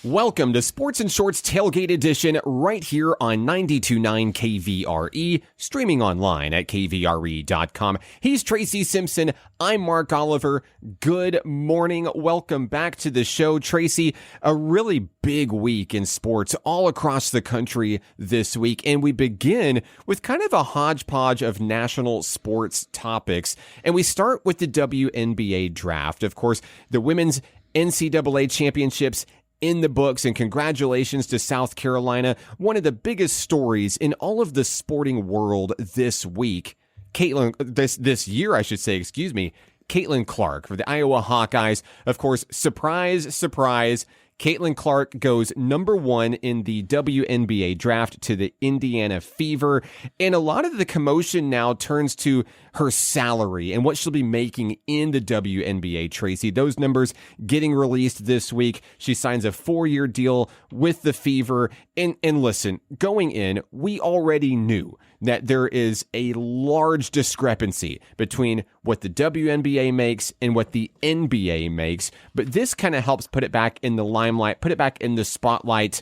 Welcome to Sports and Shorts Tailgate Edition right here on 92.9 KVRE, streaming online at kvre.com. He's Tracy Simpson. I'm Mark Oliver. Good morning. Welcome back to the show. Tracy, a really big week in sports all across the country this week, and we begin with kind of a hodgepodge of national sports topics, and we start with the WNBA draft. Of course, the women's NCAA championships in the books, and congratulations to South Carolina. One of the biggest stories in all of the sporting world this week, this year, Caitlin Clark for the Iowa Hawkeyes. Of course, surprise, surprise, Caitlin Clark goes number 1 in the WNBA draft to the Indiana Fever. And a lot of the commotion now turns to her salary and what she'll be making in the WNBA, Tracy. Those numbers getting released this week. She signs a 4-year deal with the Fever. And listen, going in, we already knew that there is a large discrepancy between what the WNBA makes and what the NBA makes. But this kind of helps put it back in the limelight, put it back in the spotlight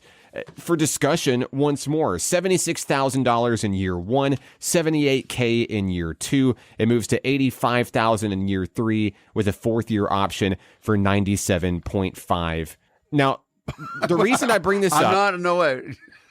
for discussion once more. $76,000 in year 1, $78K in year 2. It moves to $85,000 in year 3 with a 4th-year option for $97.5. Now, the reason I bring this up... No way.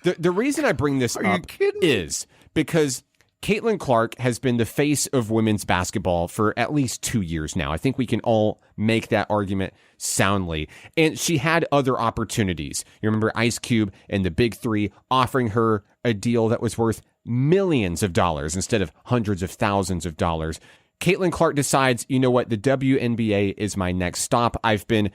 The reason I bring this up is because Caitlin Clark has been the face of women's basketball for at least 2 years now. I think we can all make that argument soundly. And she had other opportunities. You remember Ice Cube and the Big Three offering her a deal that was worth millions of dollars instead of hundreds of thousands of dollars. Caitlin Clark decides, you know what, the WNBA is my next stop. I've been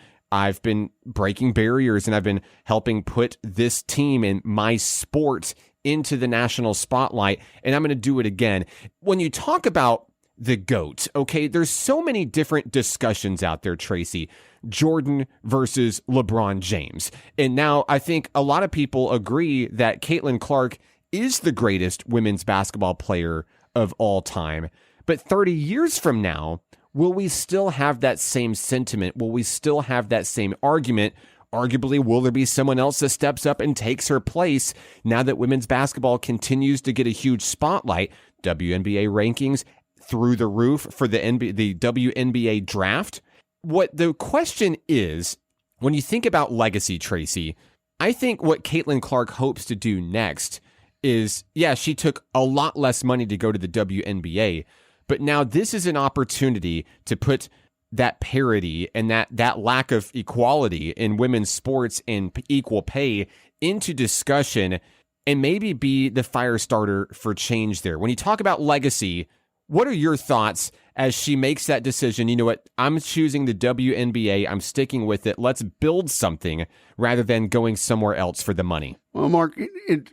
breaking barriers, and I've been helping put this team and my sport into the national spotlight, and I'm going to do it again. When you talk about the GOAT, okay, there's so many different discussions out there, Tracy. Jordan versus LeBron James. And now I think a lot of people agree that Caitlin Clark is the greatest women's basketball player of all time. But 30 years from now, will we still have that same sentiment? Will we still have that same argument? Arguably, will there be someone else that steps up and takes her place now that women's basketball continues to get a huge spotlight? WNBA rankings through the roof for the WNBA draft. What the question is, when you think about legacy, Tracy, I think what Caitlin Clark hopes to do next is, yeah, she took a lot less money to go to the WNBA, but now this is an opportunity to put that parity and that lack of equality in women's sports and equal pay into discussion and maybe be the fire starter for change there. When you talk about legacy, what are your thoughts as she makes that decision? You know what? I'm choosing the WNBA. I'm sticking with it. Let's build something rather than going somewhere else for the money. Well, Mark,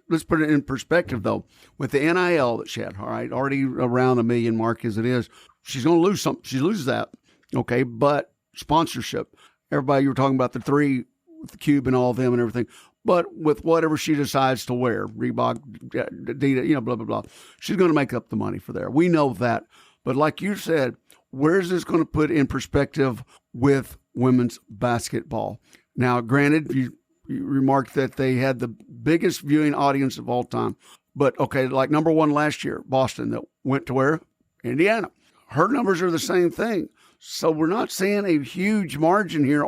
let's put it in perspective, though. With the NIL that she had, all right, already around $1 million mark as it is, she's going to lose something. She loses that, okay, but sponsorship. Everybody, you were talking about the three with the Cube and all of them and everything. But with whatever she decides to wear, Reebok, Adidas, blah, blah, blah, she's going to make up the money for there. We know that. But like you said, where is this going to put in perspective with women's basketball? Now, granted, you remarked that they had the biggest viewing audience of all time. But, okay, like number 1 last year, Boston, that went to where? Indiana. Her numbers are the same thing. So we're not seeing a huge margin here,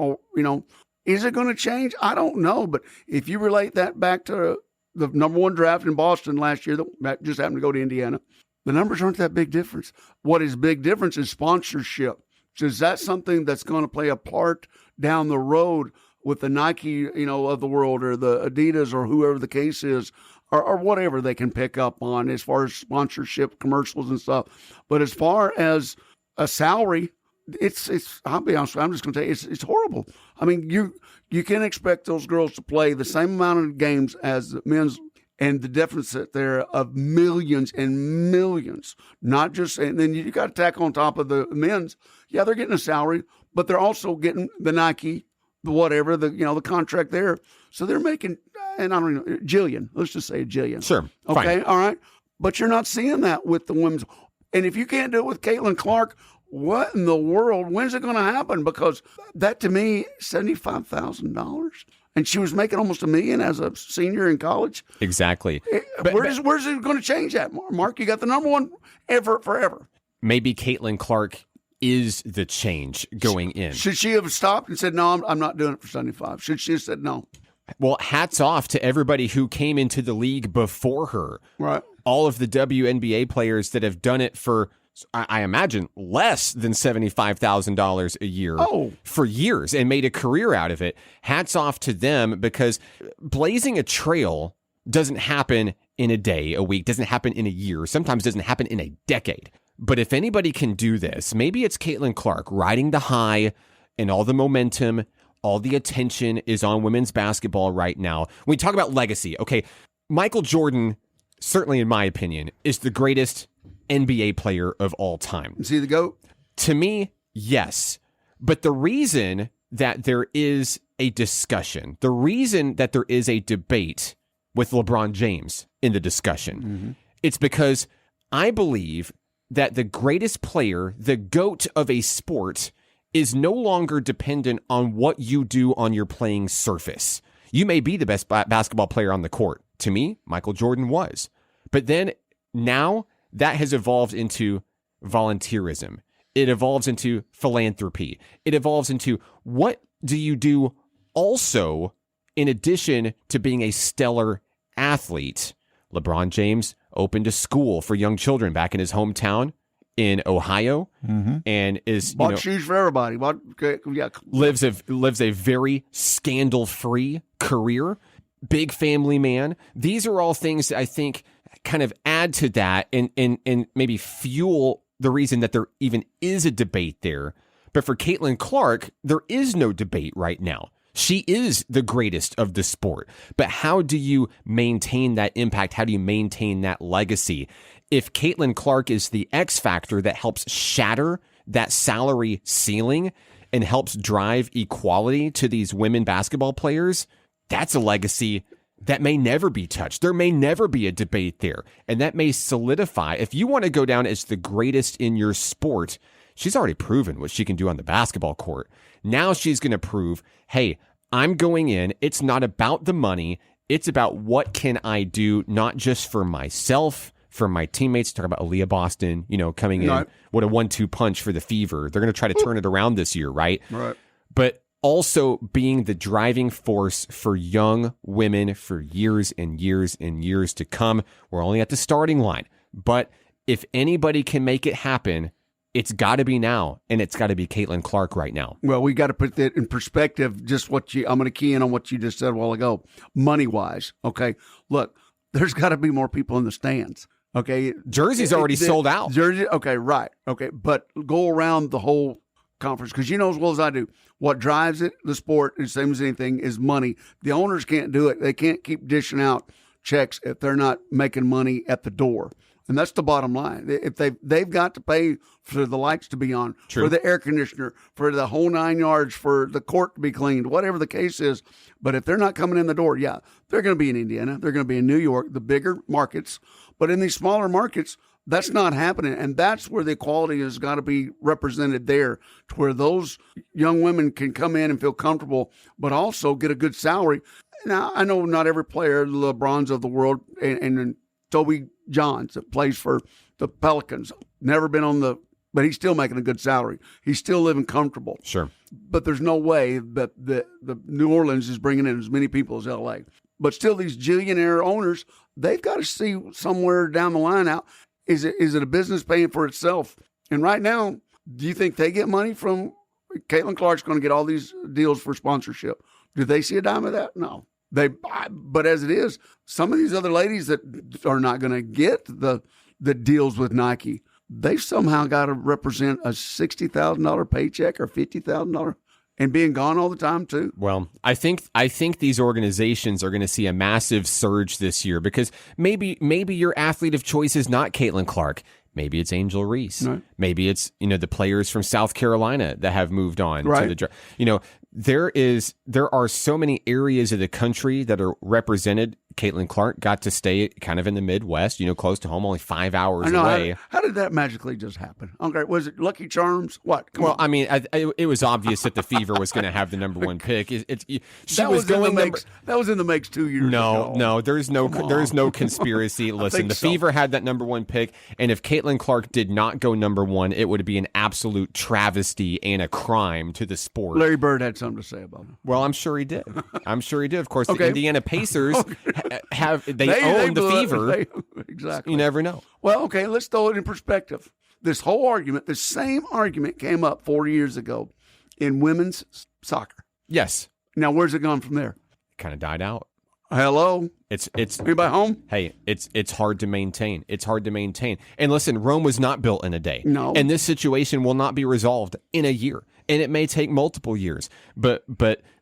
Is it going to change? I don't know. But if you relate that back to the number 1 draft in Boston last year that just happened to go to Indiana, the numbers aren't that big difference. What is big difference is sponsorship. So is that something that's going to play a part down the road with the Nike, of the world, or the Adidas, or whoever the case is, or whatever they can pick up on as far as sponsorship, commercials and stuff. But as far as a salary, it's I'll be honest, I'm just going to tell you, it's horrible. I mean, you can expect those girls to play the same amount of games as the men's, and the deficit there of millions and millions, not just, and then you got to tack on top of the men's. Yeah, they're getting a salary, but they're also getting the Nike, the whatever, the contract there. So they're making, and I don't know, jillion. Let's just say a jillion. Sure. Okay. Fine. All right. But you're not seeing that with the women's. And if you can't do it with Caitlin Clark, what in the world? When's it going to happen? Because that to me, $75,000. And she was making almost $1 million as a senior in college. Exactly. Where's it going to change that, Mark? You got the number one ever forever. Maybe Caitlin Clark is the change going in. Should she have stopped and said, no, I'm not doing it for 75? Should she have said no? Well, hats off to everybody who came into the league before her. Right. All of the WNBA players that have done it for, I imagine, less than $75,000 a year for years and made a career out of it. Hats off to them, because blazing a trail doesn't happen in a day, a week, doesn't happen in a year, sometimes doesn't happen in a decade. But if anybody can do this, maybe it's Caitlin Clark riding the high, and all the momentum, all the attention is on women's basketball right now. When we talk about legacy, okay, Michael Jordan, certainly in my opinion, is the greatest NBA player of all time. Is he the GOAT? To me, yes. But the reason that there is a discussion, the reason that there is a debate with LeBron James in the discussion, it's because I believe that the greatest player, the GOAT of a sport, is no longer dependent on what you do on your playing surface. You may be the best basketball player on the court. To me, Michael Jordan was. But then now that has evolved into volunteerism. It evolves into philanthropy. It evolves into what do you do also in addition to being a stellar athlete. LeBron James opened a school for young children back in his hometown in Ohio, and is bought shoes for everybody. Lives a very scandal-free career. Big family man. These are all things that I think kind of add to that and maybe fuel the reason that there even is a debate there. But for Caitlin Clark, there is no debate right now. She is the greatest of the sport. But how do you maintain that impact? How do you maintain that legacy? If Caitlin Clark is the X factor that helps shatter that salary ceiling and helps drive equality to these women basketball players, that's a legacy that may never be touched. There may never be a debate there. And that may solidify. If you want to go down as the greatest in your sport, she's already proven what she can do on the basketball court. Now she's going to prove, hey, I'm going in. It's not about the money. It's about what can I do, not just for myself, for my teammates. Talk about Aaliyah Boston, coming in. What a 1-2 punch for the Fever. They're going to try to turn it around this year, right? Right. But also being the driving force for young women for years and years and years to come. We're only at the starting line. But if anybody can make it happen, it's got to be now, and it's got to be Caitlin Clark right now. Well, we got to put that in perspective, just I'm going to key in on what you just said a while ago, money-wise, okay? Look, there's got to be more people in the stands, okay? Jersey's already sold out. Jersey, okay, right, okay. But go around the whole conference, because you know as well as I do, what drives it, the sport, the same as anything, is money. The owners can't do it. They can't keep dishing out checks if they're not making money at the door. And that's the bottom line. If they've got to pay for the lights to be on, True. for the air conditioner, for the whole 9 yards, for the court to be cleaned, whatever the case is. But if they're not coming in the door, yeah, they're going to be in Indiana. They're going to be in New York, the bigger markets. But in these smaller markets, that's not happening. And that's where the equality has got to be represented there, to where those young women can come in and feel comfortable, but also get a good salary. Now, I know not every player, the LeBrons of the world, and Toby Johns that plays for the Pelicans, never been on but he's still making a good salary. He's still living comfortable. Sure. But there's no way that the New Orleans is bringing in as many people as LA. But still, these billionaire owners, they've got to see somewhere down the line out, is it a business paying for itself? And right now, do you think they get money from Caitlin Clark's going to get all these deals for sponsorship? Do they see a dime of that? No. But as it is, some of these other ladies that are not going to get the deals with Nike, they've somehow got to represent a $60,000 paycheck or $50,000 and being gone all the time too. Well, I think these organizations are going to see a massive surge this year, because maybe your athlete of choice is not Caitlin Clark. Maybe it's Angel Reese. Right. Maybe it's the players from South Carolina that have moved on right. to the there are so many areas of the country that are represented. Caitlin Clark got to stay kind of in the Midwest, close to home, only 5 hours away. How did that magically just happen? Okay, was it Lucky Charms? What? Come on. I mean, it was obvious that the Fever was going to have the number one pick. That was in the makes 2 years ago. No, there's no conspiracy. Listen, the Fever had that number one pick, and if Caitlin Clark did not go number one, it would be an absolute travesty and a crime to the sport. Larry Bird had something to say about it. Well, I'm sure he did. Of course, the Indiana Pacers they own the Fever. Exactly. You never know. Well, okay, let's throw it in perspective. This whole argument, the same argument came up 40 years ago in women's soccer. Yes. Now, where's it gone from there? Kind of died out. Hello? It's anybody home? Hey, it's hard to maintain. It's hard to maintain. And listen, Rome was not built in a day. No. And this situation will not be resolved in a year. And it may take multiple years. But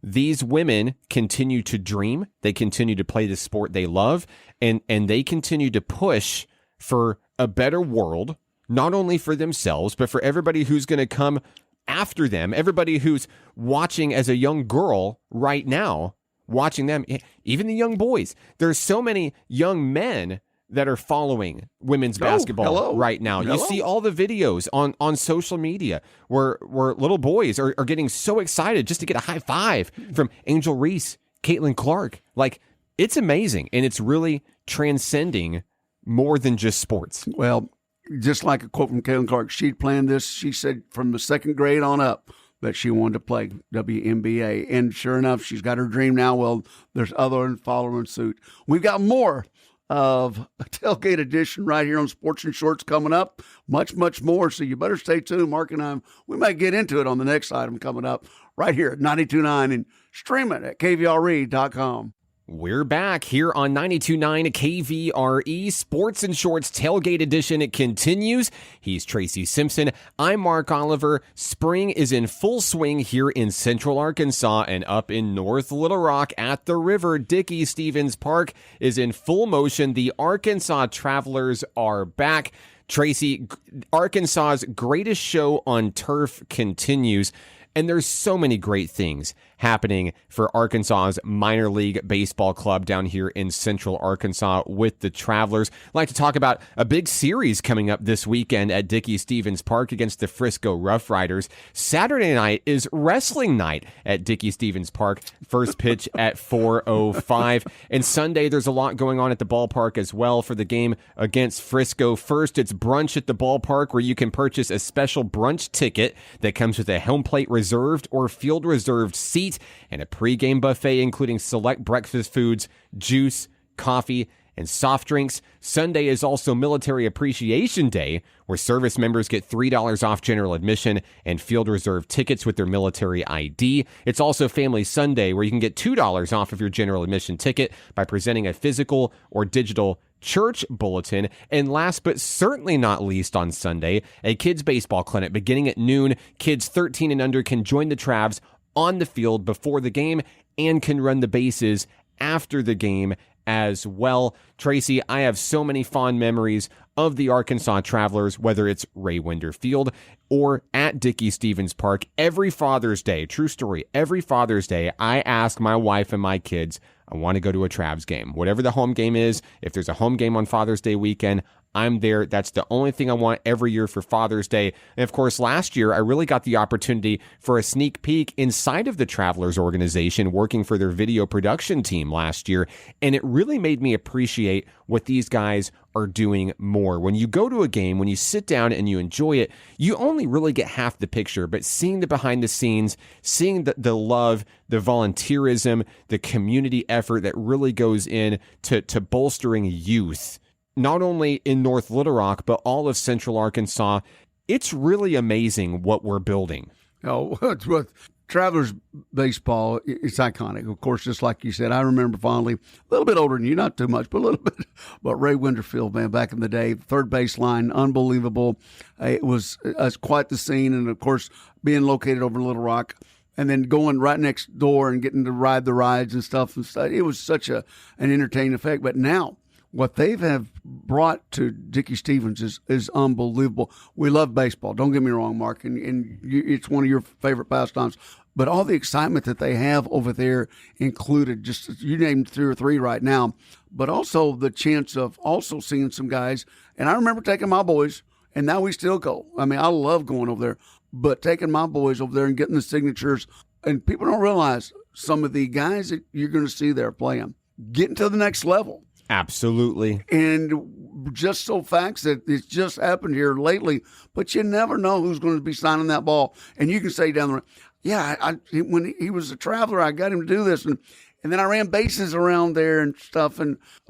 these women continue to dream. They continue to play the sport they love. And they continue to push for a better world, not only for themselves, but for everybody who's going to come after them, everybody who's watching as a young girl right now, watching them, even the young boys. There's so many young men that are following women's basketball right now. Hello. You see all the videos on social media where little boys are getting so excited just to get a high five from Angel Reese, Caitlin Clark. Like, it's amazing, and it's really transcending more than just sports. Well, just like a quote from Caitlin Clark, she'd planned this. She said from the second grade on up that she wanted to play WNBA. And sure enough, she's got her dream now. Well, there's other following suit. We've got more of a Tailgate Edition right here on Sports and Shorts coming up. Much, much more. So you better stay tuned. Mark and I, we might get into it on the next item coming up right here at 92.9 and stream it at KVRE.com. We're back here on 92.9 KVRE. Sports and Shorts Tailgate Edition. It continues. He's Tracy Simpson. I'm Mark Oliver. Spring is in full swing here in Central Arkansas and up in North Little Rock at the river. Dickey-Stevens Park is in full motion. The Arkansas Travelers are back. Tracy, Arkansas's greatest show on turf continues. And there's so many great things happening for Arkansas's minor league baseball club down here in Central Arkansas with the Travelers. I'd like to talk about a big series coming up this weekend at Dickey-Stevens Park against the Frisco Rough Riders. Saturday night is wrestling night at Dickey-Stevens Park. First pitch at 4:05. And Sunday, there's a lot going on at the ballpark as well for the game against Frisco. First, it's brunch at the ballpark where you can purchase a special brunch ticket that comes with a home plate reserved or field reserved seat and a pregame buffet including select breakfast foods, juice, coffee, and soft drinks. Sunday is also Military Appreciation Day, where service members get $3 off general admission and field reserved tickets with their military ID. It's also Family Sunday, where you can get $2 off of your general admission ticket by presenting a physical or digital church bulletin. And last but certainly not least, on Sunday, a kids baseball clinic beginning at noon. Kids 13 and under can join the Travs on the field before the game and can run the bases after the game as well. Tracy, I have so many fond memories of the Arkansas Travelers, whether it's Ray Winder Field or at Dickey-Stevens Park. Every Father's Day, true story, every Father's Day, I ask my wife and my kids, I want to go to a Travs game. Whatever the home game is, if there's a home game on Father's Day weekend, I'm there. That's the only thing I want every year for Father's Day. And of course, last year, I really got the opportunity for a sneak peek inside of the Travelers organization, working for their video production team last year. And it really made me appreciate what these guys are doing more. When you go to a game, when you sit down and you enjoy it, you only really get half the picture, but seeing the behind the scenes, seeing the love, the volunteerism, the community effort that really goes in to bolstering youth, not only in North Little Rock, but all of Central Arkansas. It's really amazing what we're building. Oh, it's with Travelers baseball, it's iconic. Of course, just like you said, I remember fondly, a little bit older than you, not too much, but a little bit. But Ray Winder Field, man, back in the day, third baseline, unbelievable. It was quite the scene. And, of course, being located over in Little Rock and then going right next door and getting to ride the rides and stuff. It was such an entertaining effect. But now, what they have brought to Dickie Stevens is unbelievable. We love baseball. Don't get me wrong, Mark, and it's one of your favorite pastimes. But all the excitement that they have over there included, just you named 2 or 3 right now, but also the chance of also seeing some guys. And I remember taking my boys, and now we still go. I mean, I love going over there, but taking my boys over there and getting the signatures. And people don't realize some of the guys that you're going to see there playing, getting to the next level. Absolutely. And just so facts that it's just happened here lately, but you never know who's going to be signing that ball. And you can say down the road, yeah, when he was a Traveler, I got him to do this. And then I ran bases around there and stuff.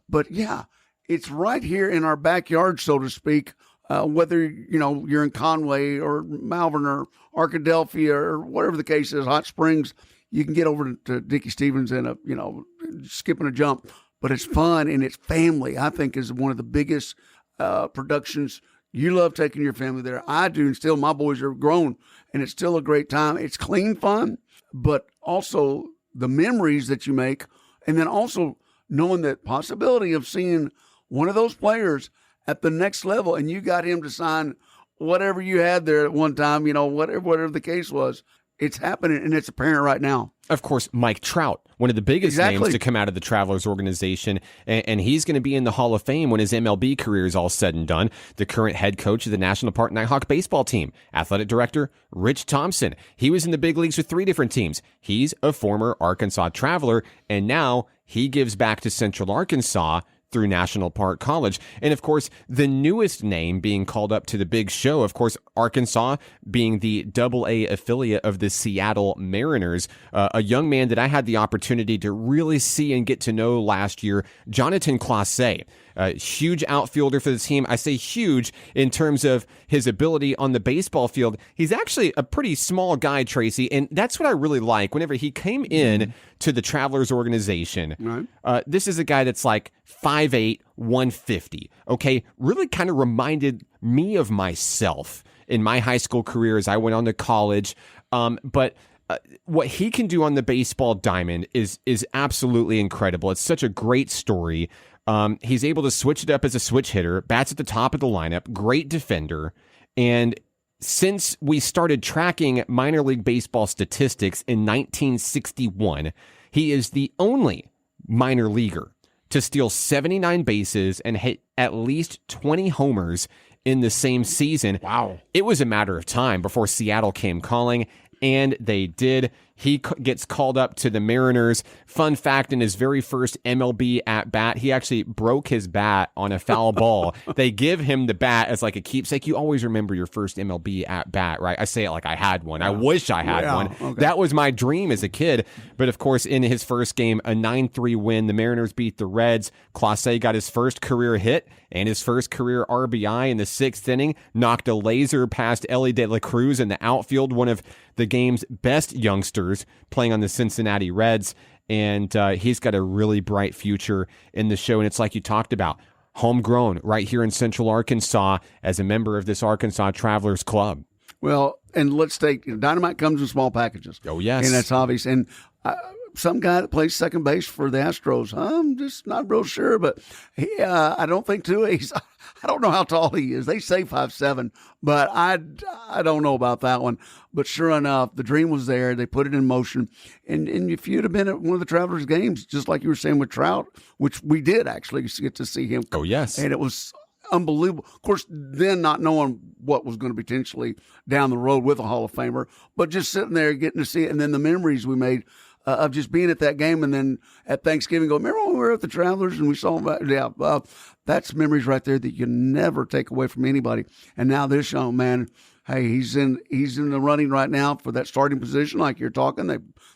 But yeah, it's right here in our backyard, so to speak, whether, you're in Conway or Malvern or Arkadelphia or whatever the case is, Hot Springs, you can get over to Dickie Stevens in skipping a jump. But it's fun and it's family, I think, is one of the biggest productions. You love taking your family there. I do, and still my boys are grown, and it's still a great time. It's clean fun, but also the memories that you make, and then also knowing that possibility of seeing one of those players at the next level, and you got him to sign whatever you had there at one time, whatever the case was. It's happening, and it's apparent right now. Of course, Mike Trout, one of the biggest names to come out of the Travelers organization, and he's going to be in the Hall of Fame when his MLB career is all said and done. The current head coach of the National Park Nighthawk baseball team, athletic director Rich Thompson. He was in the big leagues with 3 different teams. He's a former Arkansas Traveler, and now he gives back to Central Arkansas through National Park College. And of course, the newest name being called up to the big show, of course, Arkansas being the AA affiliate of the Seattle Mariners, a young man that I had the opportunity to really see and get to know last year, Jonathan Clase. A huge outfielder for the team. I say huge in terms of his ability on the baseball field. He's actually a pretty small guy, Tracy, and that's what I really like. Whenever he came in to the Travelers organization, right. This is a guy that's like 5'8", 150, okay? Really kind of reminded me of myself in my high school career as I went on to college. But what he can do on the baseball diamond is absolutely incredible. It's such a great story. He's able to switch it up as a switch hitter, bats at the top of the lineup, great defender. And since we started tracking minor league baseball statistics in 1961, he is the only minor leaguer to steal 79 bases and hit at least 20 homers in the same season. Wow. It was a matter of time before Seattle came calling, and they did. He gets called up to the Mariners. Fun fact, in his very first MLB at-bat, he actually broke his bat on a foul ball. They give him the bat as like a keepsake. You always remember your first MLB at-bat, right? I say it like I had one. I wish I had one. Okay. That was my dream as a kid. But, of course, in his first game, a 9-3 win, the Mariners beat the Reds. Clase got his first career hit and his first career RBI in the 6th inning, knocked a laser past Ellie De La Cruz in the outfield, one of the game's best youngsters playing on the Cincinnati Reds, and he's got a really bright future in the show. And it's like you talked about, homegrown right here in Central Arkansas as a member of this Arkansas Travelers Club. Well, and let's take dynamite comes in small packages. Oh, yes. And that's obvious. And some guy that plays second base for the Astros, I'm just not real sure, but I don't think too. I don't know how tall he is. They say 5'7", but I don't know about that one. But sure enough, the dream was there. They put it in motion. And if you'd have been at one of the Travelers games, just like you were saying with Trout, which we did actually get to see him. Oh, yes. And it was unbelievable. Of course, then not knowing what was going to potentially down the road with a Hall of Famer, but just sitting there getting to see it. And then the memories we made of just being at that game, and then at Thanksgiving, remember when we were at the Travelers and we saw them? Yeah, that's memories right there that you never take away from anybody. And now this young man, hey, he's in the running right now for that starting position, like you're talking.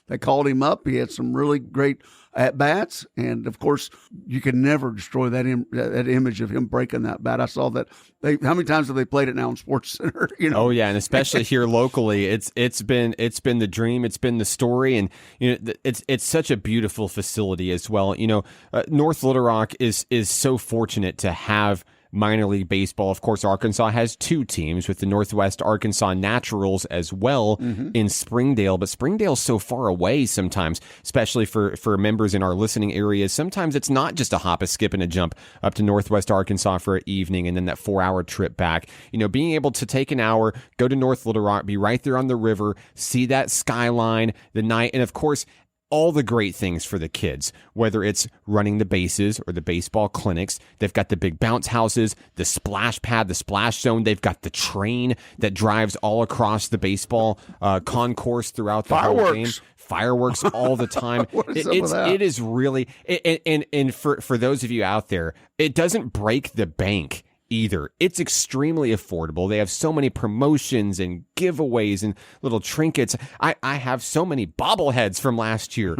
They called him up. He had some really great at bats, and of course, you can never destroy that image of him breaking that bat. I saw that. How many times have they played it now in Sports Center? Oh yeah, and especially here locally, it's been the dream, it's been the story, and it's such a beautiful facility as well. North Little Rock is so fortunate to have minor league baseball. Of course, Arkansas has two teams with the Northwest Arkansas Naturals as well in Springdale. But Springdale's so far away sometimes, especially for members in our listening areas. Sometimes it's not just a hop, a skip, and a jump up to Northwest Arkansas for an evening and then that 4-hour trip back. Being able to take an hour, go to North Little Rock, be right there on the river, see that skyline, the night, and of course, all the great things for the kids, whether it's running the bases or the baseball clinics. They've got the big bounce houses, the splash pad, the splash zone. They've got the train that drives all across the baseball concourse throughout the whole game. Fireworks all the time. It is really, and for those of you out there, it doesn't break the bank either. It's extremely affordable. They have so many promotions and giveaways and little trinkets. I have so many bobbleheads from last year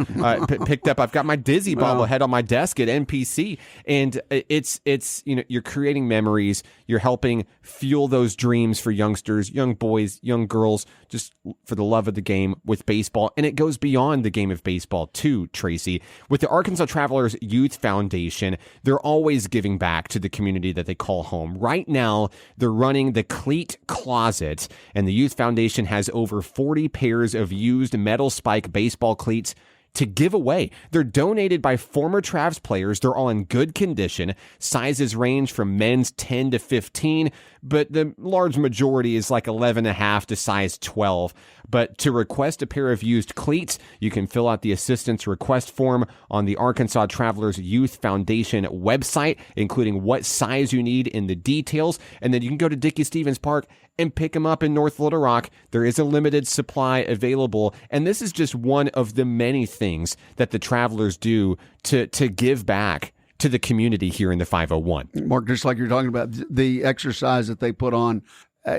picked up. I've got my Dizzy bobblehead on my desk at NPC, and it's you're creating memories. You're helping fuel those dreams for youngsters, young boys, young girls, just for the love of the game with baseball. And it goes beyond the game of baseball too, Tracy. With the Arkansas Travelers Youth Foundation, they're always giving back to the community that they call home. Right now, they're running the Cleat Closet, and the Youth Foundation has over 40 pairs of used metal spike baseball cleats to give away. They're donated by former Travs players. They're all in good condition. Sizes range from men's 10 to 15, but the large majority is like 11.5 to size 12. But to request a pair of used cleats, you can fill out the assistance request form on the Arkansas Travelers Youth Foundation website, including what size you need in the details. And then you can go to Dickey Stevens Park and pick them up in North Little Rock. There is a limited supply available. And this is just one of the many things that the Travelers do to give back to the community here in the 501. Mark, just like you're talking about the exercise that they put on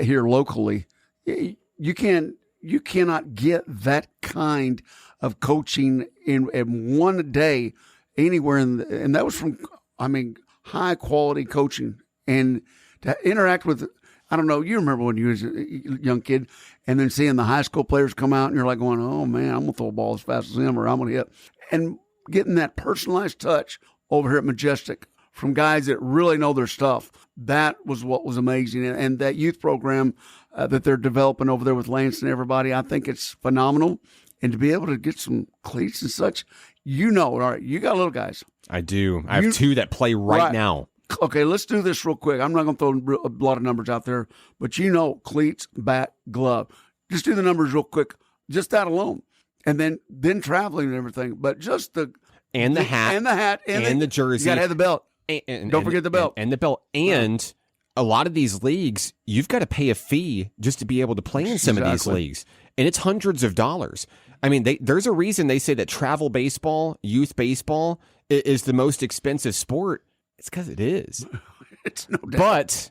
here locally, you cannot get that kind of coaching in one day anywhere. And that was from, high quality coaching, and to interact with, I don't know, you remember when you was a young kid and then seeing the high school players come out and you're like going, oh man, I'm going to throw a ball as fast as him, or I'm going to hit. And getting that personalized touch over here at Majestic from guys that really know their stuff. That was what was amazing. And that youth program that they're developing over there with Lance and everybody, I think it's phenomenal. And to be able to get some cleats and such, all right, you got little guys. I do. I have two that play right now. Okay, let's do this real quick. I'm not going to throw a lot of numbers out there, but cleats, bat, glove. Just do the numbers real quick, just that alone. And then traveling and everything. But just the hat. And the jersey. You got to have the belt. And don't forget the belt. And the belt. And a lot of these leagues, you've got to pay a fee just to be able to play in some of these leagues. And it's hundreds of dollars. There's a reason they say that travel baseball, youth baseball, is the most expensive sport. It's because it is. It's no doubt.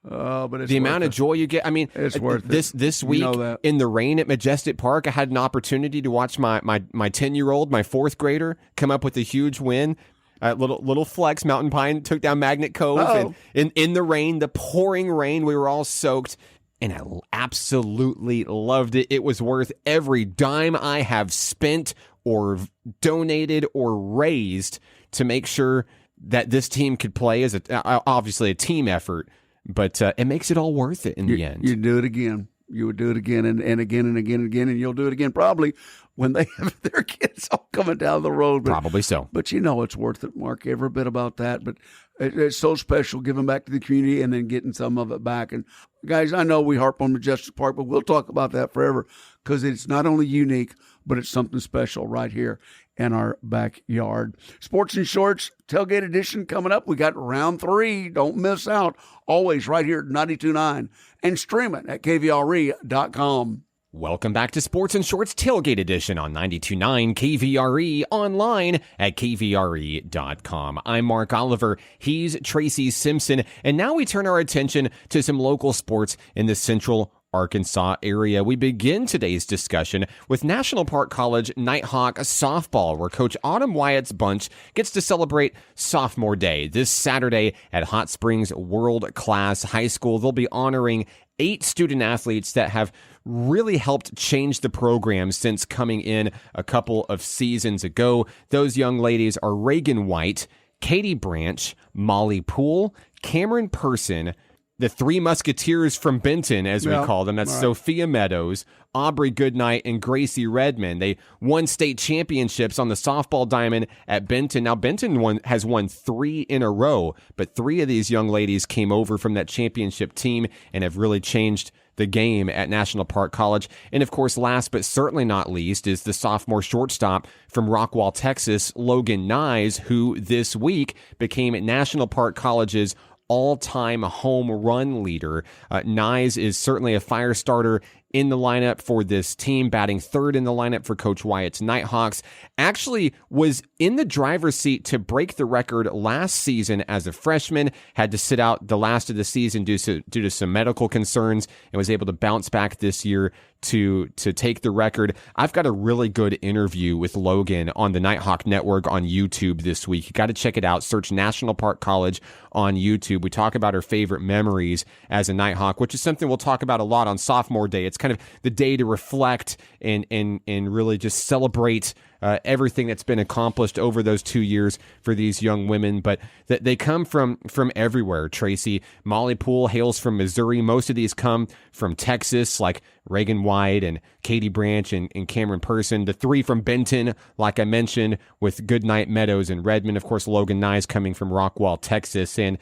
But it's the amount of joy you get. It's worth it. This week in the rain at Majestic Park, I had an opportunity to watch my 10-year-old, my fourth grader, come up with a huge win. Little flex. Mountain Pine took down Magnet Cove, and in the rain, the pouring rain, we were all soaked. And I absolutely loved it. It was worth every dime I have spent or donated or raised to make sure that this team could play as obviously a team effort, but it makes it all worth it in the end. You do it again. You would do it again and again and again and again, and you'll do it again probably when they have their kids all coming down the road. Probably so. But it's worth it, Mark, every bit about that. But it's so special giving back to the community and then getting some of it back. And guys, I know we harp on Majestic Park, but we'll talk about that forever because it's not only unique, but it's something special right here in our backyard. Sports and Shorts Tailgate Edition coming up. We got round 3. Don't miss out. Always right here at 92.9 and stream it at kvre.com. Welcome back to Sports and Shorts Tailgate Edition on 92.9 KVRE, online at kvre.com. I'm Mark Oliver. He's Tracy Simpson. And now we turn our attention to some local sports in the Central Arkansas area. We begin today's discussion with National Park College Nighthawk softball, where Coach Autumn Wyatt's bunch gets to celebrate Sophomore Day this Saturday at Hot Springs World Class High School. They'll be honoring 8 student athletes that have really helped change the program since coming in a couple of seasons ago. Those young ladies are Reagan White, Katie Branch, Molly Poole, Cameron Person, the Three Musketeers from Benton, as we call them. That's Sophia Meadows, Aubrey Goodnight, and Gracie Redmond. They won state championships on the softball diamond at Benton. Now, Benton has won 3 in a row, but 3 of these young ladies came over from that championship team and have really changed the game at National Park College. And of course, last but certainly not least is the sophomore shortstop from Rockwall, Texas, Logan Nyes, who this week became National Park College's all-time home run leader. Nyes is certainly a fire starter in the lineup for this team, batting third in the lineup for Coach Wyatt's Nighthawks. Actually was in the driver's seat to break the record last season as a freshman, had to sit out the last of the season due to some medical concerns, and was able to bounce back this year to take the record. I've got a really good interview with Logan on the Nighthawk Network on YouTube this week. You got to check it out. Search National Park College on YouTube. We talk about her favorite memories as a Nighthawk, which is something we'll talk about a lot on sophomore day. It's kind of the day to reflect and really just celebrate everything that's been accomplished over those 2 years for these young women. But they come from everywhere, Tracy. Molly Poole hails from Missouri. Most of these come from Texas, like Reagan White and Katie Branch and Cameron Person. The 3 from Benton, like I mentioned, with Goodnight, Meadows, and Redmond. Of course, Logan Nyes coming from Rockwall, Texas. And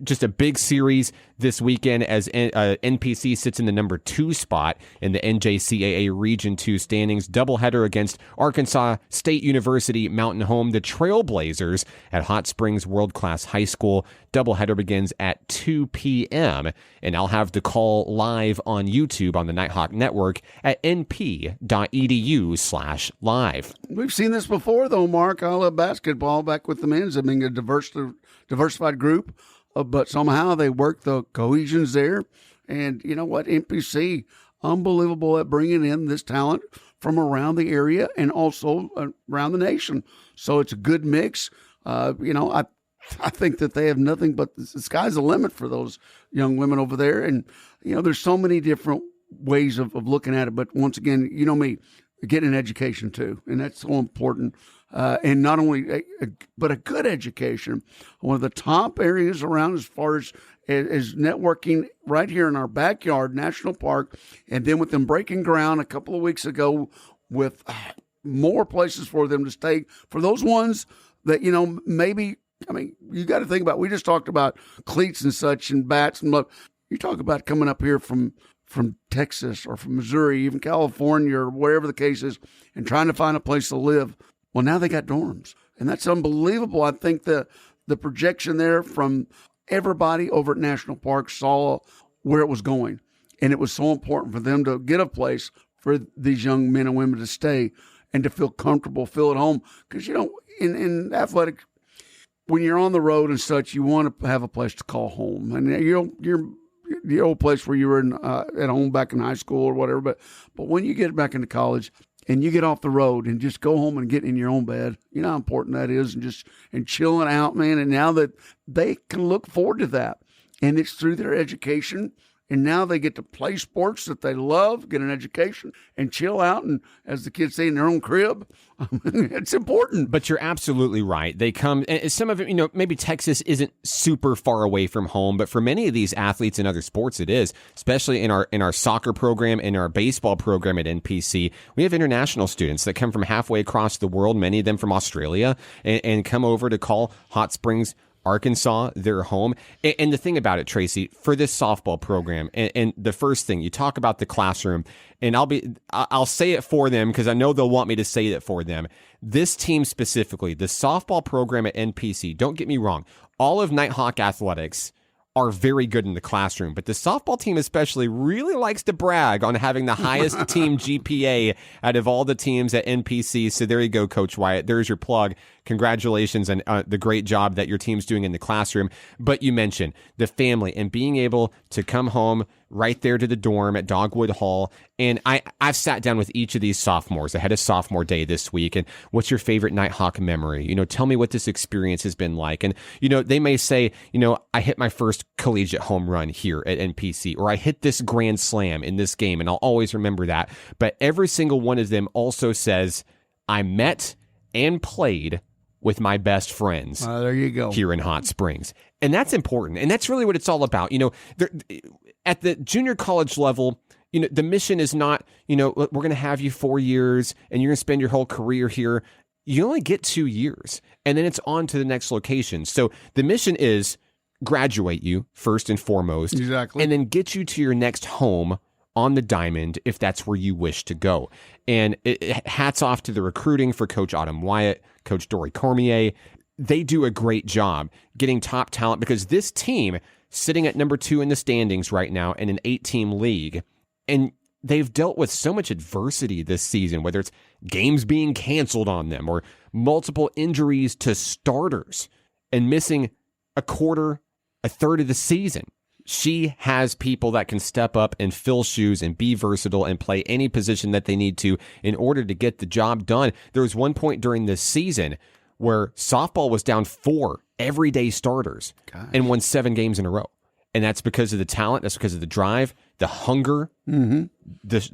just a big series this weekend as NPC sits in the number 2 spot in the NJCAA Region 2 standings. Doubleheader against Arkansas State University Mountain Home, the Trailblazers at Hot Springs World Class High School. Doubleheader begins at 2 p.m. and I'll have the call live on YouTube on the Nighthawk Network at np.edu/live. We've seen this before, though, Mark. I love basketball back with the men's. I mean, a diversified group, but somehow they work the cohesions there. And you know what? NPC, unbelievable at bringing in this talent from around the area and also around the nation. So it's a good mix. I think that they have nothing but the sky's the limit for those young women over there. And, there's so many different ways of looking at it. But once again, you know me, getting an education too. And that's so important. And not only, but a good education. One of the top areas around as far as networking right here in our backyard, National Park. And then with them breaking ground a couple of weeks ago with more places for them to stay. For those ones that, maybe, you got to think about, we just talked about cleats and such and bats and look, you talk about coming up here from Texas or from Missouri, even California or wherever the case is, and trying to find a place to live. Well, now they got dorms, and that's unbelievable. I think the projection there from everybody over at National Park saw where it was going, and it was so important for them to get a place for these young men and women to stay and to feel comfortable, feel at home. Because, in athletic, when you're on the road and such, you want to have a place to call home. And your old place where you were at home back in high school or whatever. But when you get back into college and you get off the road and just go home and get in your own bed, you know how important that is, and chilling out, man. And now that they can look forward to that, and it's through their education. And now they get to play sports that they love, get an education, and chill out. And as the kids say, in their own crib. It's important. But you're absolutely right. They come, and some of it, maybe Texas isn't super far away from home, but for many of these athletes in other sports, it is. Especially in our soccer program, in our baseball program at NPC, we have international students that come from halfway across the world, many of them from Australia, and come over to call Hot Springs, Arkansas, their home. And the thing about it, Tracy, for this softball program, and the first thing, you talk about the classroom, and I'll say it for them because I know they'll want me to say it for them. This team specifically, the softball program at NPC, don't get me wrong, all of Nighthawk athletics are very good in the classroom, but the softball team especially really likes to brag on having the highest team GPA out of all the teams at NPC. So there you go, Coach Wyatt. There's your plug. Congratulations on the great job that your team's doing in the classroom. But you mentioned the family and being able to come home right there to the dorm at Dogwood Hall. And I've sat down with each of these sophomores ahead of sophomore day this week. And what's your favorite Nighthawk memory? Tell me what this experience has been like. And, they may say, I hit my first collegiate home run here at NPC, or I hit this grand slam in this game. And I'll always remember that. But every single one of them also says, I met and played with my best friends. There you go. Here in Hot Springs. And that's important. And that's really what it's all about. At the junior college level, the mission is not, we're going to have you 4 years and you're going to spend your whole career here. You only get 2 years and then it's on to the next location. So the mission is graduate you first and foremost. Exactly. And then get you to your next home on the diamond if that's where you wish to go. And hats off to the recruiting for Coach Autumn Wyatt, Coach Dory Cormier. They do a great job getting top talent because this team sitting at number 2 in the standings right now in an 8-team league, and they've dealt with so much adversity this season, whether it's games being canceled on them or multiple injuries to starters and missing a quarter, a third of the season. She has people that can step up and fill shoes and be versatile and play any position that they need to in order to get the job done. There was one point during this season where softball was down 4 everyday starters and won 7 games in a row. And that's because of the talent. That's because of the drive, the hunger,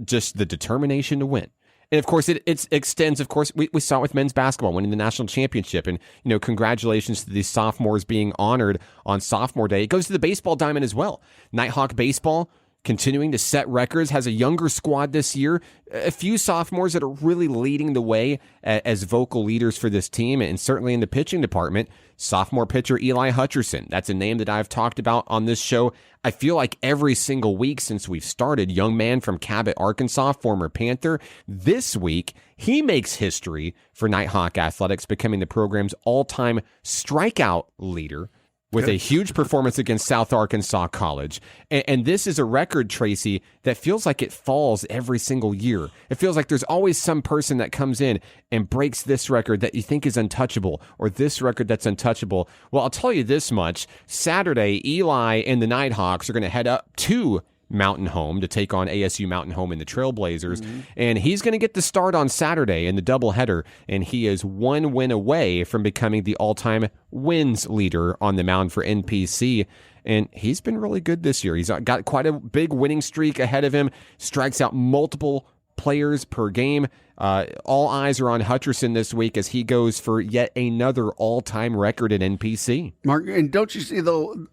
just the determination to win. And of course, it extends. Of course, we saw it with men's basketball winning the national championship. And, congratulations to these sophomores being honored on Sophomore Day. It goes to the baseball diamond as well. Nighthawk baseball continuing to set records, has a younger squad this year. A few sophomores that are really leading the way as vocal leaders for this team, and certainly in the pitching department. Sophomore pitcher Eli Hutcherson. That's a name that I've talked about on this show, I feel like every single week since we've started. Young man from Cabot, Arkansas, former Panther. This week, he makes history for Nighthawk Athletics, becoming the program's all-time strikeout leader with a huge performance against South Arkansas College. And this is a record, Tracy, that feels like it falls every single year. It feels like there's always some person that comes in and breaks this record that you think is untouchable, or this record that's untouchable. Well, I'll tell you this much. Saturday, Eli and the Nighthawks are going to head up to Mountain Home to take on ASU Mountain Home and the Trailblazers. And he's going to get the start on Saturday in the doubleheader, and he is 1 win away from becoming the all-time wins leader on the mound for NPC. And he's been really good this year. He's got quite a big winning streak ahead of him, strikes out multiple players per game. All eyes are on Hutcherson this week as he goes for yet another all-time record at NPC. Mark, and don't you see, though,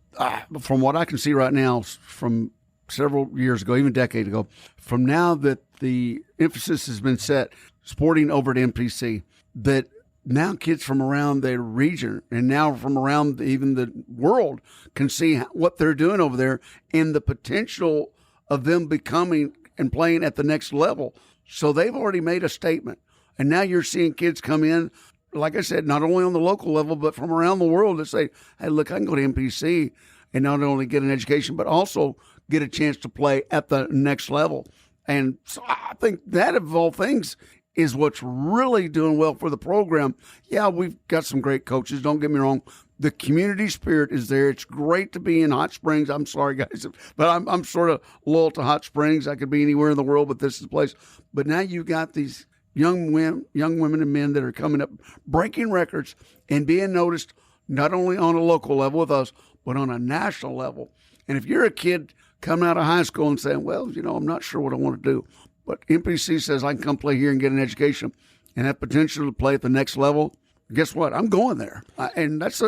from what I can see right now, from several years ago, even a decade ago, from now that the emphasis has been set sporting over at NPC, that now kids from around the region and now from around even the world can see what they're doing over there and the potential of them becoming and playing at the next level. So they've already made a statement. And now you're seeing kids come in, like I said, not only on the local level, but from around the world to say, hey, look, I can go to NPC and not only get an education, but also get a chance to play at the next level. And so I think that, of all things, is what's really doing well for the program. Yeah, we've got some great coaches, don't get me wrong. The community spirit is there. It's great to be in Hot Springs. I'm sorry, guys, but I'm sort of loyal to Hot Springs. I could be anywhere in the world, but this is the place. But now you've got these young women and men that are coming up, breaking records and being noticed not only on a local level with us, but on a national level. And if you're a kid coming out of high school and saying, well, I'm not sure what I want to do, but NPC says I can come play here and get an education and have potential to play at the next level, guess what? I'm going there. And that's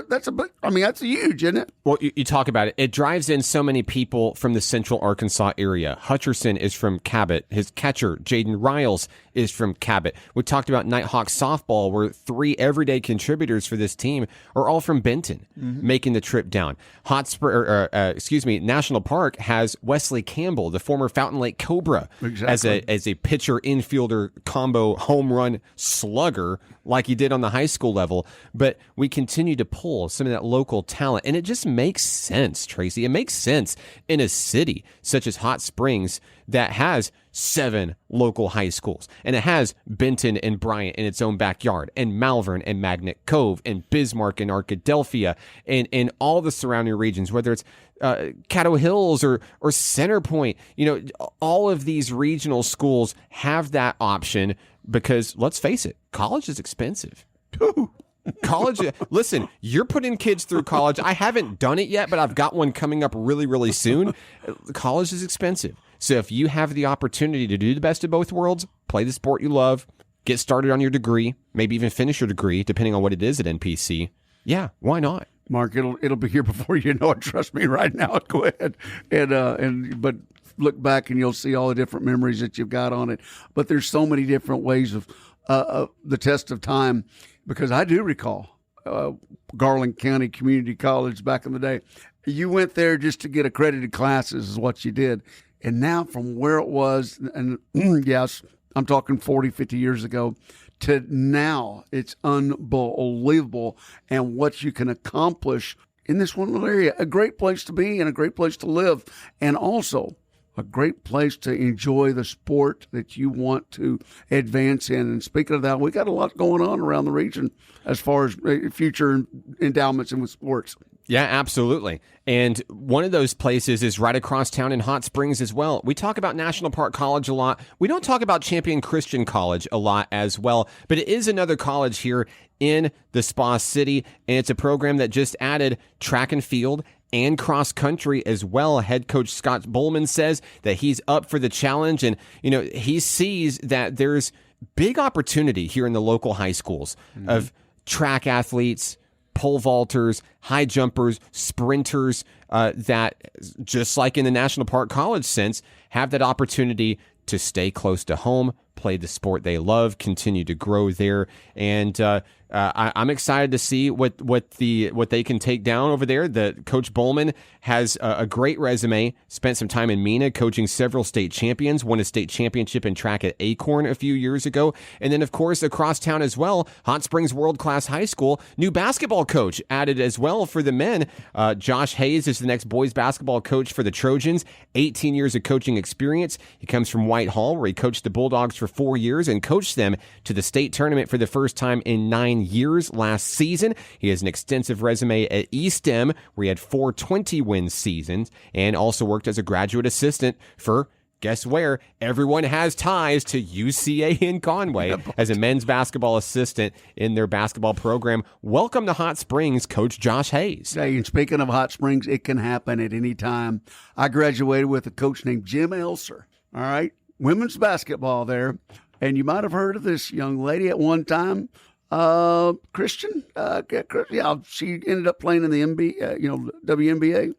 huge, isn't it? Well, you talk about it. It drives in so many people from the central Arkansas area. Hutcherson is from Cabot. His catcher, Jaden Riles, is from Cabot. We talked about Nighthawk softball, where 3 everyday contributors for this team are all from Benton, making the trip down. National Park has Wesley Campbell, the former Fountain Lake Cobra, as a pitcher infielder combo home run slugger, like he did on the high school level. But we continue to pull some of that local talent, and it just makes sense, Tracy. It makes sense in a city such as Hot Springs that has 7 local high schools, and it has Benton and Bryant in its own backyard, and Malvern and Magnet Cove, and Bismarck and Arkadelphia, and all the surrounding regions, whether it's Caddo Hills or Center Point. All of these regional schools have that option because, let's face it, college is expensive. College, listen, you're putting kids through college. I haven't done it yet, but I've got one coming up really, really soon. College is expensive. So if you have the opportunity to do the best of both worlds, play the sport you love, get started on your degree, maybe even finish your degree, depending on what it is at NPC, yeah, why not? Mark, it'll be here before you know it. Trust me right now. Go ahead. But look back and you'll see all the different memories that you've got on it. But there's so many different ways of the test of time, because I do recall Garland County Community College back in the day. You went there just to get accredited classes is what you did. And now from where it was, and yes, I'm talking 40, 50 years ago, to now, it's unbelievable. And what you can accomplish in this one little area, a great place to be and a great place to live. And also a great place to enjoy the sport that you want to advance in. And speaking of that, we got a lot going on around the region as far as future endowments in with sports. Yeah, absolutely. And one of those places is right across town in Hot Springs as well. We talk about National Park College a lot. We don't talk about Champion Christian College a lot as well, but it is another college here in the Spa City, and it's a program that just added track and field and cross country as well. Head coach Scott Bowman says that he's up for the challenge, and he sees that there's big opportunity here in the local high schools of track athletes, pole vaulters, high jumpers, sprinters that, just like in the National Park College sense, have that opportunity to stay close to home, play the sport they love, continue to grow there. And I'm excited to see what they can take down over there. The Coach Bowman has a great resume, spent some time in MENA coaching several state champions, won a state championship in track at Acorn a few years ago. And then, of course, across town as well, Hot Springs World Class High School, new basketball coach added as well for the men. Josh Hayes is the next boys basketball coach for the Trojans, 18 years of coaching experience. He comes from Whitehall, where he coached the Bulldogs for 4 years and coached them to the state tournament for the first time in 9 years last season. He has an extensive resume at Eastham, where he had 4 20-win seasons, and also worked as a graduate assistant for, guess where? Everyone has ties to UCA in Conway as a men's basketball assistant in their basketball program. Welcome to Hot Springs, Coach Josh Hayes. Hey, and speaking of Hot Springs, it can happen at any time. I graduated with a coach named Jim Elser, all right? Women's basketball there. And you might have heard of this young lady at one time, Christian. Yeah, she ended up playing in the WNBA.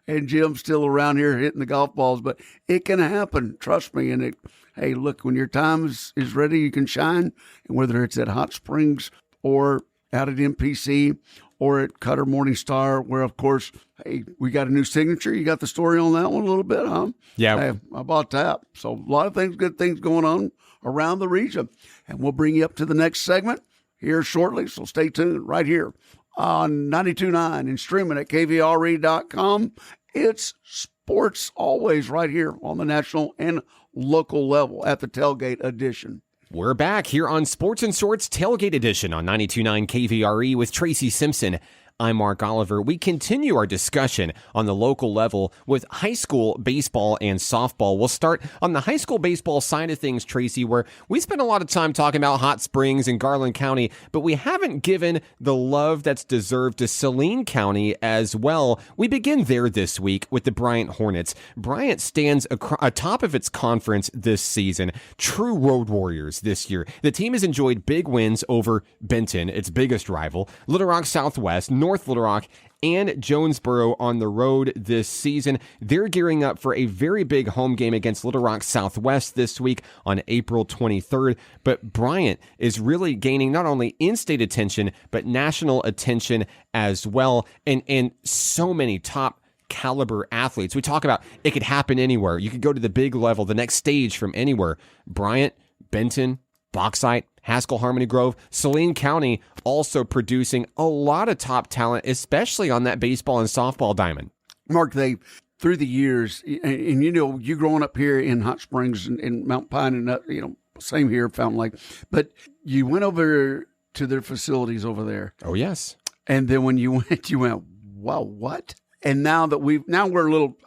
And Jim's still around here hitting the golf balls. But it can happen, trust me. And hey, look, when your time is ready, you can shine. And whether it's at Hot Springs or out at NPC or at Cutter Morning Star, where, of course, hey, we got a new signature. You got the story on that one a little bit, huh? Yeah. Hey, how about that? So a lot of things, good things going on around the region. And we'll bring you up to the next segment here shortly, so stay tuned right here on 92.9 and streaming at kvre.com. It's sports always right here on the national and local level at the Tailgate Edition. We're back here on Sports and Sorts Tailgate Edition on 92.9 KVRE with Tracy Simpson. I'm Mark Oliver. We continue our discussion on the local level with high school baseball and softball. We'll start on the high school baseball side of things, Tracy, where we spent a lot of time talking about Hot Springs and Garland County, but we haven't given the love that's deserved to Saline County as well. We begin there this week with the Bryant Hornets. Bryant stands atop of its conference this season. True road warriors this year. The team has enjoyed big wins over Benton, its biggest rival, Little Rock Southwest, North Little Rock, and Jonesboro on the road this season. They're gearing up for a very big home game against Little Rock Southwest this week on April 23rd. But Bryant is really gaining not only in-state attention, but national attention as well. And so many top caliber athletes. We talk about it could happen anywhere. You could go to the big level, the next stage from anywhere. Bryant, Benton, Bauxite, Haskell, Harmony Grove, Saline County also producing a lot of top talent, especially on that baseball and softball diamond. Mark, through the years, and you growing up here in Hot Springs and Mount Pine, and same here, Fountain Lake, but you went over to their facilities over there. Oh yes. And then when you went, wow, what? And now we're a little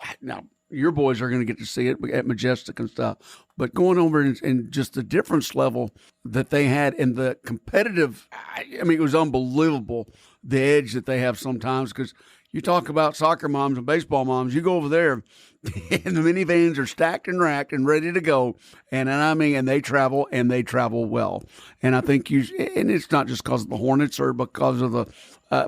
your boys are going to get to see it at Majestic and stuff. But going over and just the difference level that they had and the competitive, it was unbelievable, the edge that they have sometimes, because You talk about soccer moms and baseball moms, you go over there and the minivans are stacked and racked and ready to go. And they travel well. And I think and it's not just because of the Hornets or because of the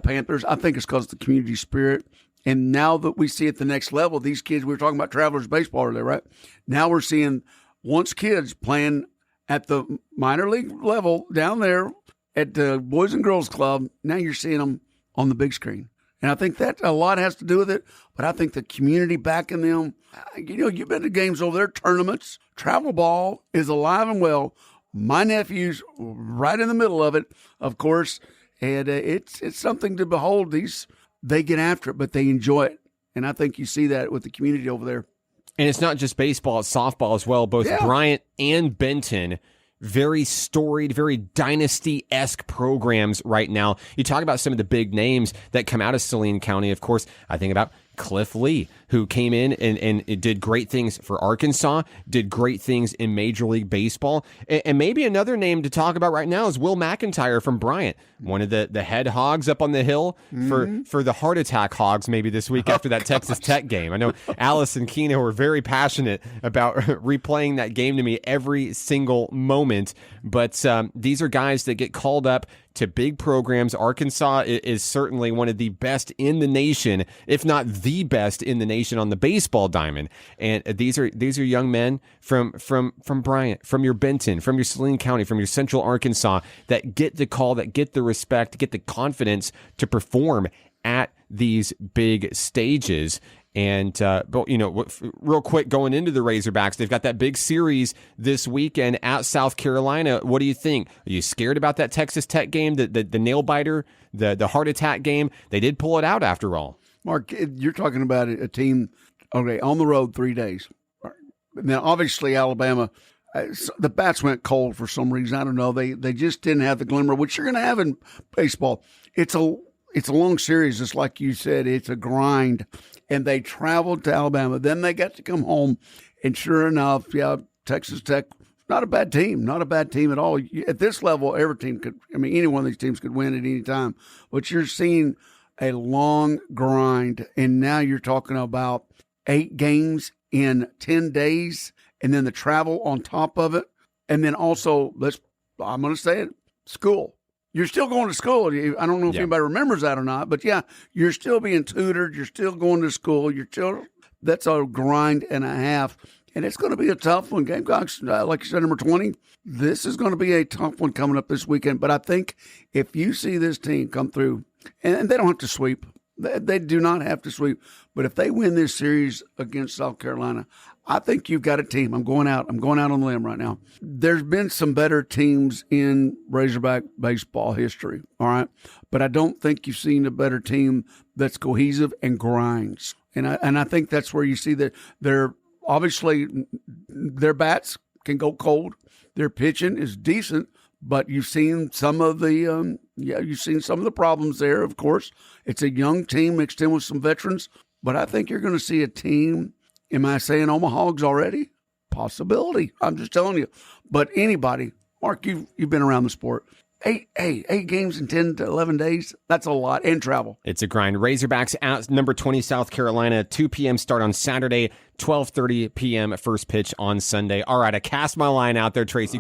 Panthers. I think it's because of the community spirit. And now that we see at the next level, these kids, we were talking about Travelers baseball earlier, right? Now we're seeing once kids playing at the minor league level down there at the Boys and Girls Club, now you're seeing them on the big screen. And I think that a lot has to do with it, but I think the community backing them, you've been to games over there, tournaments, travel ball is alive and well. My nephew's right in the middle of it, of course, and it's something to behold. They get after it, but they enjoy it. And I think you see that with the community over there. And it's not just baseball, it's softball as well. Both Bryant and Benton, very storied, very dynasty-esque programs right now. You talk about some of the big names that come out of Saline County. Of course, I think about Cliff Lee, who came in and did great things for Arkansas, did great things in Major League Baseball. And maybe another name to talk about right now is Will McIntyre from Bryant, one of the head hogs up on the hill for the heart attack hogs maybe this week after that Texas Tech game. I know Alice and Keno were very passionate about replaying that game to me every single moment. But these are guys that get called up to big programs. Arkansas is certainly one of the best in the nation, if not the best in the nation on the baseball diamond. And these are young men from Bryant, from your Benton, from your Saline County, from your Central Arkansas that get the call, that get the respect, get the confidence to perform at these big stages. And, but real quick, going into the Razorbacks, they've got that big series this weekend at South Carolina. What do you think? Are you scared about that Texas Tech game, the nail biter, the heart attack game? They did pull it out after all. Mark, you're talking about a team, okay, on the road 3 days. Now, obviously, Alabama, the bats went cold for some reason. I don't know. They just didn't have the glimmer, which you're going to have in baseball. It's a long series, just like you said. It's a grind. And they traveled to Alabama. Then they got to come home. And sure enough, Texas Tech, not a bad team at all. At this level, every team any one of these teams could win at any time. But you're seeing a long grind. And now you're talking about 8 games in 10 days. And then the travel on top of it. And then also, I'm going to say it, school. You're still going to school. I don't know if anybody remembers that or not, but you're still being tutored. You're still going to school. That's a grind and a half, and it's going to be a tough one. Gamecocks, like you said, number 20, this is going to be a tough one coming up this weekend. But I think if you see this team come through, and they don't have to sweep. They do not have to sweep. But if they win this series against South Carolina, I think you've got a team. I'm going out on a limb right now. There's been some better teams in Razorback baseball history, all right? But I don't think you've seen a better team that's cohesive and grinds. And I think that's where you see that they're obviously their bats can go cold. Their pitching is decent, but you've seen some of the problems there, of course. It's a young team mixed in with some veterans, but I think you're going to see a team. Am I saying Omaha's already? Possibility. I'm just telling you. But anybody, Mark, you've been around the sport. 8 games in 10 to 11 days, that's a lot, and travel. It's a grind. Razorbacks at number 20, South Carolina, 2 p.m. start on Saturday, 12:30 p.m. first pitch on Sunday. All right, I cast my line out there, Tracy.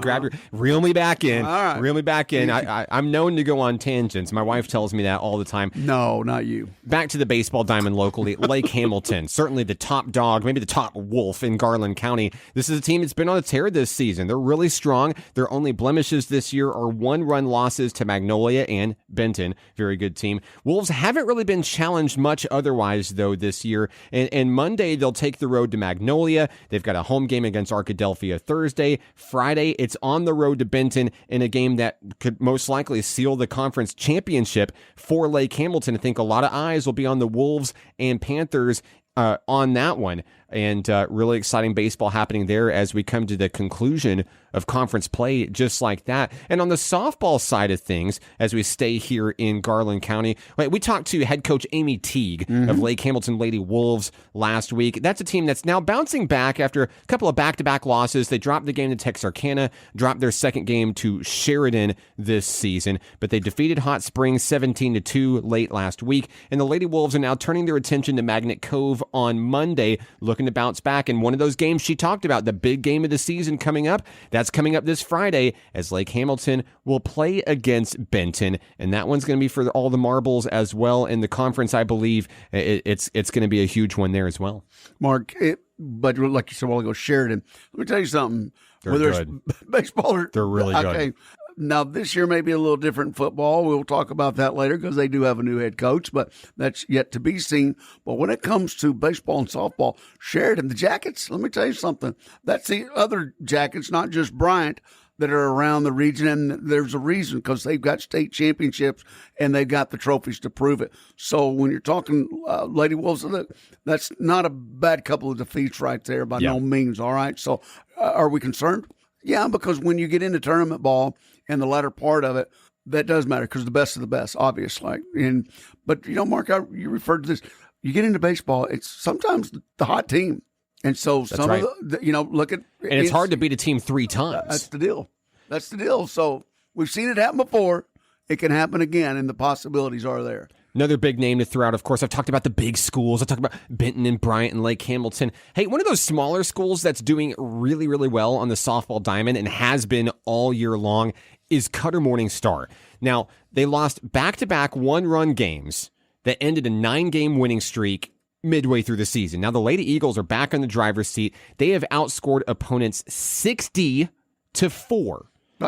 Reel me back in. All right. Reel me back in. I'm known to go on tangents. My wife tells me that all the time. No, not you. Back to the baseball diamond locally. Lake Hamilton, certainly the top dog, maybe the top wolf in Garland County. This is a team that's been on a tear this season. They're really strong. Their only blemishes this year are 1-run losses to Magnolia and Benton. Very good team. Wolves haven't really been challenged much otherwise, though, this year. And Monday, they'll take the road to Magnolia. They've got a home game against Arkadelphia Thursday. Friday, it's on the road to Benton in a game that could most likely seal the conference championship for Lake Hamilton. I think a lot of eyes will be on the Wolves and Panthers on that one. And really exciting baseball happening there as we come to the conclusion of conference play just like that. And on the softball side of things, as we stay here in Garland County, we talked to head coach Amy Teague of Lake Hamilton Lady Wolves last week. That's a team that's now bouncing back after a couple of back-to-back losses. They dropped the game to Texarkana, dropped their second game to Sheridan this season, but they defeated Hot Springs 17-2 late last week. And the Lady Wolves are now turning their attention to Magnet Cove on Monday, looking to bounce back. And one of those games she talked about, the big game of the season coming up, that's coming up this Friday as Lake Hamilton will play against Benton. And that one's going to be for all the marbles as well in the conference. I believe it's going to be a huge one there as well. Mark, but like you said a while ago, Sheridan, let me tell you something. They're whether good. It's baseball or They're really good. Now, this year may be a little different in football. We'll talk about that later because they do have a new head coach, but that's yet to be seen. But when it comes to baseball and softball, Sheridan, the Jackets, let me tell you something. That's the other Jackets, not just Bryant, that are around the region. And there's a reason because they've got state championships and they've got the trophies to prove it. So when you're talking Lady Wolves, that's not a bad couple of defeats right there by no means. All right. So are we concerned? Yeah, because when you get into tournament ball and the latter part of it, that does matter because the best of the best, obviously. But Mark, you referred to this. You get into baseball, it's sometimes the hot team, and so That's some right. of the look at And it's hard to beat a team 3 times. That's the deal. That's the deal. So we've seen it happen before. It can happen again, and the possibilities are there. Another big name to throw out, of course, I've talked about the big schools. I talked about Benton and Bryant and Lake Hamilton. Hey, one of those smaller schools that's doing really, really well on the softball diamond and has been all year long is Cutter Morning Star. Now, they lost back-to-back one-run games that ended a 9-game winning streak midway through the season. Now, the Lady Eagles are back in the driver's seat. They have outscored opponents 60-4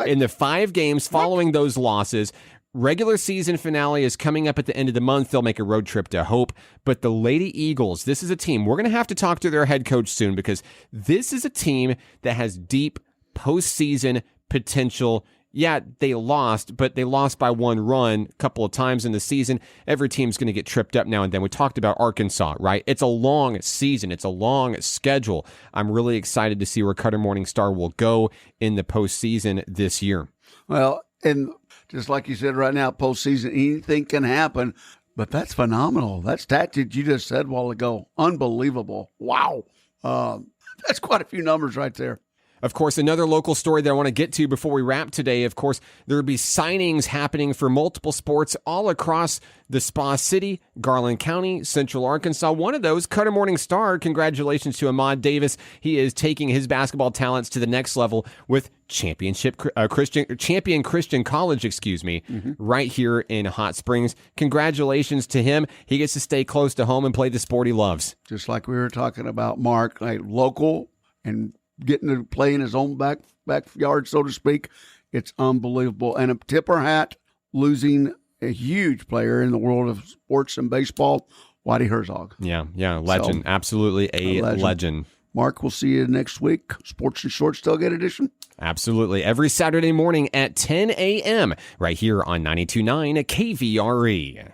in the 5 games following those losses. Regular season finale is coming up at the end of the month. They'll make a road trip to Hope. But the Lady Eagles, this is a team. We're going to have to talk to their head coach soon because this is a team that has deep postseason potential. Yeah, they lost, but they lost by 1 run a couple of times in the season. Every team's going to get tripped up now and then. We talked about Arkansas, right? It's a long season. It's a long schedule. I'm really excited to see where Cutter Morning Star will go in the postseason this year. Well, and just like you said right now, postseason, anything can happen, but that's phenomenal. That stat that you just said a while ago, unbelievable. Wow. That's quite a few numbers right there. Of course, another local story that I want to get to before we wrap today, of course, there will be signings happening for multiple sports all across the Spa City, Garland County, Central Arkansas. One of those, Cutter Morning Star. Congratulations to Ahmad Davis. He is taking his basketball talents to the next level with Champion Christian College, right here in Hot Springs. Congratulations to him. He gets to stay close to home and play the sport he loves. Just like we were talking about, Mark, like local and getting to play in his own backyard, so to speak. It's unbelievable. And a tip our hat, losing a huge player in the world of sports and baseball, Whitey Herzog. Yeah, legend. So, absolutely a legend. Mark, we'll see you next week. Sports and Shorts Tailgate Edition. Absolutely. Every Saturday morning at 10 a.m. right here on 92.9 KVRE.